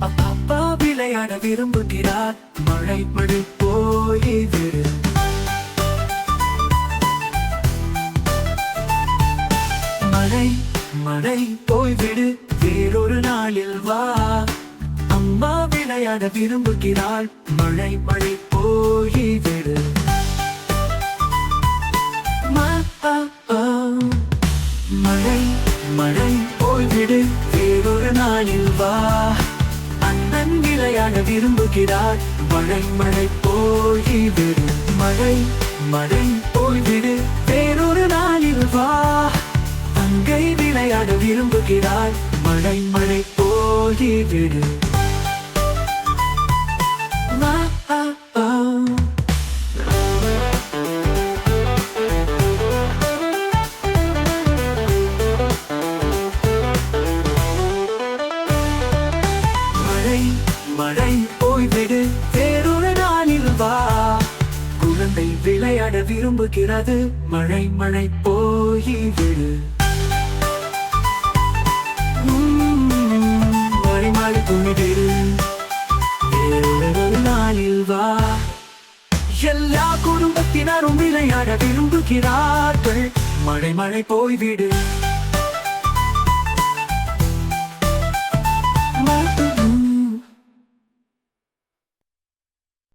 அப்பா விளையாட விரும்புகிறார். மழை மழை போய்விடு. மழை மழை போய்விடு, வேறொரு நாளில் வா. அம்மா விளையாட விரும்புகிறாள். மழை மழை போய்விடு. மழை மழை போய்விடு, வேறொரு நாளில் வா. அண்ணன் விளையாட விரும்புகிறார். மழை மழை போய்விடு. மழை மழை போய்விடு, வேறொரு நாளில் வா. தங்கை விளையாட விரும்புகிறார். மழை மழை போய்விடு. மழை போய்விடு, வேறொரு நாளில் வா. குழந்தை விளையாட விரும்புகிறது. மழை மழை போய்விடு. மழை மழை போய்விடு, வேறொரு நாளில் வா. எல்லா குடும்பத்தினரும் விளையாட விரும்புகிறார்கள். மழை மழை போய்விடு.